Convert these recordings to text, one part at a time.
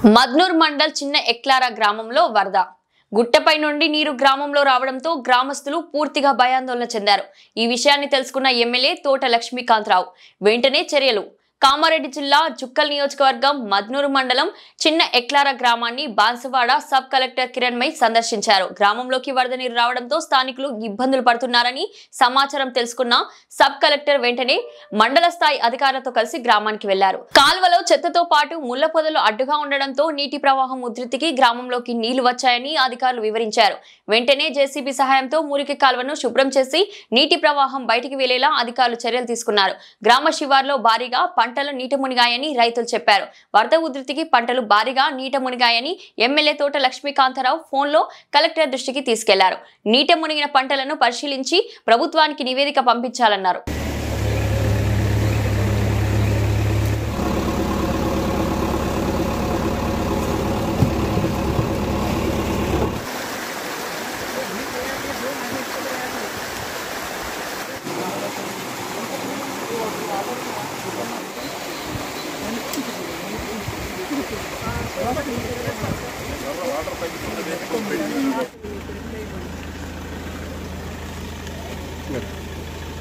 మద్నూర్ మండల్ చిన్న ఎక్లారా గ్రామంలో వరద గుట్టపై నుండి నీరు గ్రామంలో రావడంతో గ్రామస్తులు పూర్తిగా భయాందోళన చెందారు। ఈ విషయాన్ని తెలుసుకున్న ఎమ్మెల్యే తోట లక్ష్మీకాంతరావు వెంటనే చర్యలు కామారెడ్డి జిల్లా జుక్కల్ నియోజకవర్గం మద్నూర్ మండలం చిన్న ఎక్లారా గ్రామాన్ని బాన్సవాడ సబ్ కలెక్టర్ కిరణ్మయ్ సందర్శించారు। గ్రామంలోకి వరద నీరు రావడంతో స్థానికులు ఇబ్బందులు పడుతున్నారని సమాచారం తెలుసుకున్న సబ్ కలెక్టర్ వెంటనే మండల స్థాయి అధికారులతో కలిసి గ్రామానికి వెళ్లారు। కాల్వలో చెత్తతో పాటు ముళ్ల పొదలు అడ్డుగా ఉండడంతో నీటి ప్రవాహం ఉధృతికి గ్రామంలోకి నీళ్లు వచ్చాయని అధికారులు వివరించారు। వెంటనే జేసీబీ సహాయంతో మురికి కాల్వను శుభ్రం చేసి నీటి ప్రవాహం బయటికి వెళ్లేలా అధికారులు చర్యలు తీసుకున్నారు। గ్రామ శివార్లో భారీగా పంటలు నీట మునిగాయని రైతులు చెప్పారు। వరద ఉధృతికి పంటలు భారీగా నీట మునిగాయని ఎమ్మెల్యే తోట లక్ష్మీకాంతరావు ఫోన్లో కలెక్టర్ దృష్టికి తీసుకెళ్లారు। నీట మునిగిన పంటలను పరిశీలించి ప్రభుత్వానికి నివేదిక పంపించాలన్నారు।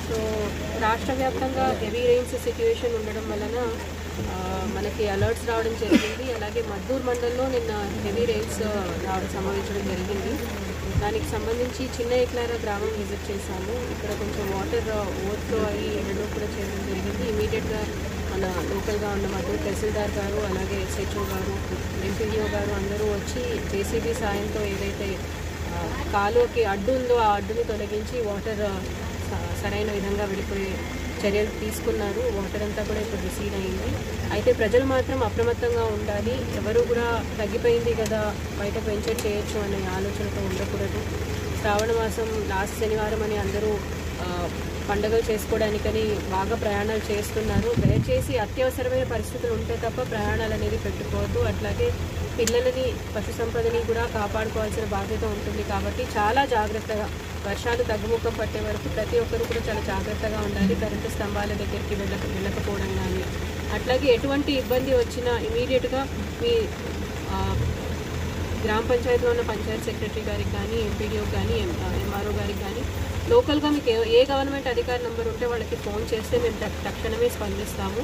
సో రాష్ట్ర వ్యాప్తంగా హెవీ రెయిన్స్ సిట్యుయేషన్ ఉండడం వలన మనకి అలర్ట్స్ రావడం జరిగింది। అలాగే మద్దూర్ మండలంలో నిన్న హెవీ రెయిన్స్ సంభవించడం జరిగింది। దానికి సంబంధించి చిన్న ఎక్లారా గ్రామం విజిట్ చేశాము। ఇక్కడ కొంచెం వాటర్ ఓవర్ఫ్లో అయ్యి ఎన్నడూ కూడా చేయడం జరిగింది। ఇమీడియట్గా మన లోకల్గా ఉన్న మద్దూర్ తహసీల్దార్ గారు అలాగే ఎస్హెచ్ఓ గారు ఎంపీడీఓ గారు అందరూ వచ్చి జేసీబీ సాయంతో ఏదైతే కాలువకి అడ్డు ఉందో ఆ అడ్డుని తొలగించి వాటర్ సరైన విధంగా వెళ్ళిపోయే చర్యలు తీసుకున్నారు। వాటర్ అంతా కూడా ఇప్పుడు రిసీడ్ అయింది। అయితే ప్రజలు మాత్రం అప్రమత్తంగా ఉండాలి। ఎవరు కూడా తగ్గిపోయింది కదా బయట వెంచర్ చేయొచ్చు అనే ఆలోచనతో ఉండకూడదు। శ్రావణ మాసం లాస్ట్ శనివారం అని అందరూ పండుగలు చేసుకోవడానికని బాగా ప్రయాణాలు చేస్తున్నారు। దయచేసి అత్యవసరమైన పరిస్థితులు ఉంటే తప్ప ప్రయాణాలు అనేది పెట్టుకోవద్దు। అట్లాగే పిల్లలని పశు సంపదని కూడా కాపాడుకోవాల్సిన బాధ్యత ఉంటుంది కాబట్టి చాలా జాగ్రత్తగా వర్షాలు తగ్గుముఖం పట్టే వరకు ప్రతి ఒక్కరు కూడా చాలా జాగ్రత్తగా ఉండాలి। కరెంటు స్తంభాల దగ్గరికి వెళ్ళకపోవడం కానీ అట్లాగే ఎటువంటి ఇబ్బంది వచ్చినా ఇమీడియట్గా మీ గ్రామ పంచాయతీలో ఉన్న పంచాయత్ సెక్రటరీ గారికి కానీ ఎంపీడీఓ కానీ ఎంఆర్ఓ గారికి కానీ లోకల్గా మీకు ఏ గవర్నమెంట్ అధికారి నెంబర్ ఉంటే వాళ్ళకి ఫోన్ చేస్తే మేము తక్షణమే స్పందిస్తాము।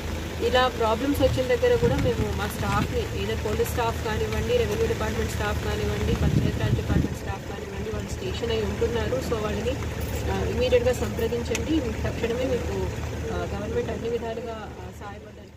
ఇలా ప్రాబ్లమ్స్ వచ్చిన దగ్గర కూడా మేము మా స్టాఫ్ని ఏదో పోలీస్ స్టాఫ్ కానివ్వండి, రెవెన్యూ డిపార్ట్మెంట్ స్టాఫ్ కానివ్వండి, పంచాయతీరాజ్ డిపార్ట్మెంట్ స్టాఫ్ కానివ్వండి వాళ్ళు స్టేషన్ అయి ఉంటున్నారు। సో వాళ్ళని ఇమీడియట్గా సంప్రదించండి। తక్షణమే మీకు గవర్నమెంట్ అన్ని విధాలుగా సహాయపడడానికి